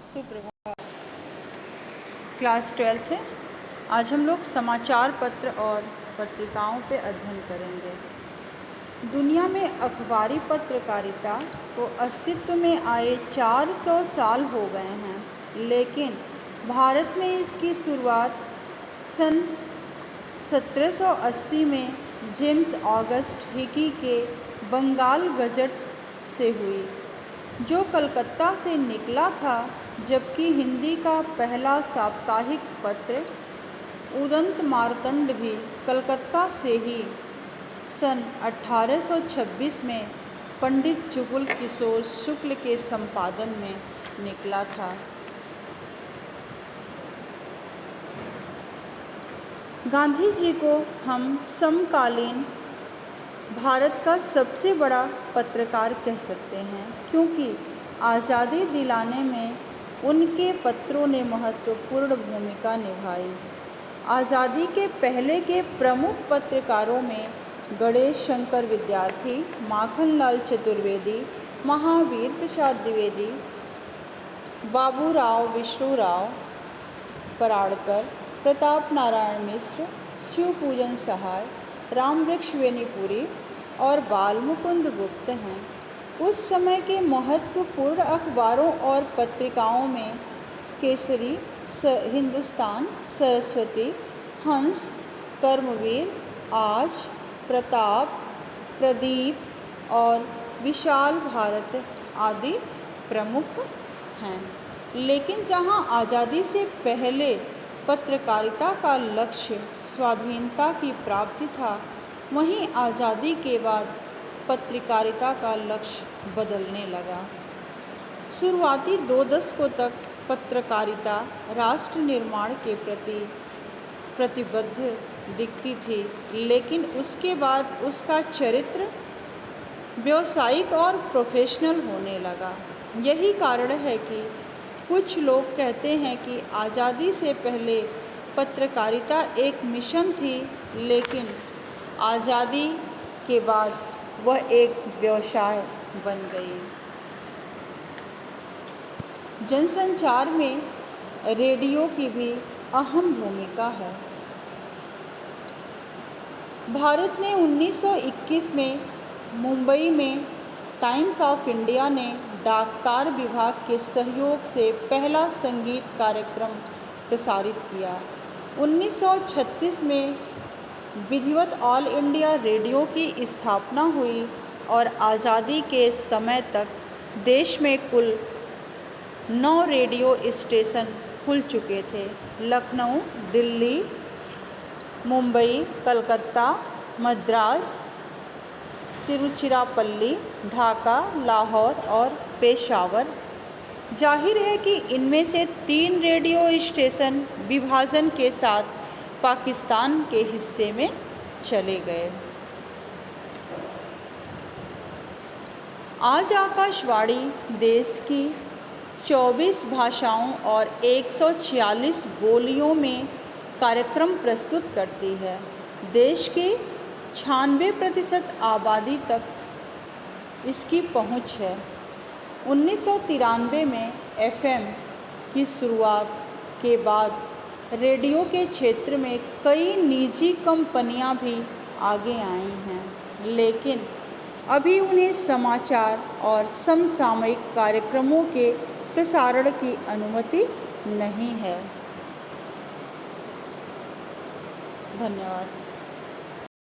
सुप्रभात। Class 12th है। आज हम लोग समाचार पत्र और पत्रिकाओं पे अध्ययन करेंगे। दुनिया में अखबारी पत्रकारिता को अस्तित्व में आए 400 साल हो गए हैं, लेकिन भारत में इसकी शुरुआत सन 1780 में जेम्स ऑगस्ट हिकी के बंगाल गजट से हुई, जो कलकत्ता से निकला था, जबकि हिंदी का पहला साप्ताहिक पत्र उदंत मार्तंड भी कलकत्ता से ही सन 1826 में पंडित जुगल किशोर शुक्ल के संपादन में निकला था। गांधी जी को हम समकालीन भारत का सबसे बड़ा पत्रकार कह सकते हैं, क्योंकि आज़ादी दिलाने में उनके पत्रों ने महत्वपूर्ण भूमिका निभाई। आज़ादी के पहले के प्रमुख पत्रकारों में गणेश शंकर विद्यार्थी, माखनलाल चतुर्वेदी, महावीर प्रसाद द्विवेदी, बाबूराव विष्णुराव पराड़कर, प्रताप नारायण मिश्र, शिवपूजन सहाय, रामवृक्ष वेनीपुरी और बालमुकुंद गुप्त हैं। उस समय के महत्वपूर्ण अखबारों और पत्रिकाओं में केसरी, हिंदुस्तान, सरस्वती, हंस, कर्मवीर, आज, प्रताप, प्रदीप और विशाल भारत आदि प्रमुख हैं। लेकिन जहां आज़ादी से पहले पत्रकारिता का लक्ष्य स्वाधीनता की प्राप्ति था, वहीं आज़ादी के बाद पत्रकारिता का लक्ष्य बदलने लगा। शुरुआती 2 दशकों तक पत्रकारिता राष्ट्र निर्माण के प्रति प्रतिबद्ध दिखती थी, लेकिन उसके बाद उसका चरित्र व्यावसायिक और प्रोफेशनल होने लगा। यही कारण है कि कुछ लोग कहते हैं कि आज़ादी से पहले पत्रकारिता एक मिशन थी, लेकिन आज़ादी के बाद वह एक व्यवसाय बन गई। जनसंचार में रेडियो की भी अहम भूमिका है। भारत ने 1921 में मुंबई में टाइम्स ऑफ इंडिया ने डाकतार विभाग के सहयोग से पहला संगीत कार्यक्रम प्रसारित किया। 1936 में विधिवत ऑल इंडिया रेडियो की स्थापना हुई और आज़ादी के समय तक देश में कुल 9 रेडियो स्टेशन खुल चुके थे। लखनऊ, दिल्ली, मुंबई, कलकत्ता, मद्रास, तिरुचिरापल्ली, ढाका, लाहौर और पेशावर। जाहिर है कि इनमें से 3 रेडियो स्टेशन विभाजन के साथ पाकिस्तान के हिस्से में चले गए। आज आकाशवाणी देश की 24 भाषाओं और 146 बोलियों में कार्यक्रम प्रस्तुत करती है। देश के 96% आबादी तक इसकी पहुंच है। 1993 में FM की शुरुआत के बाद रेडियो के क्षेत्र में कई निजी कंपनियां भी आगे आई हैं, लेकिन अभी उन्हें समाचार और समसामयिक कार्यक्रमों के प्रसारण की अनुमति नहीं है। धन्यवाद।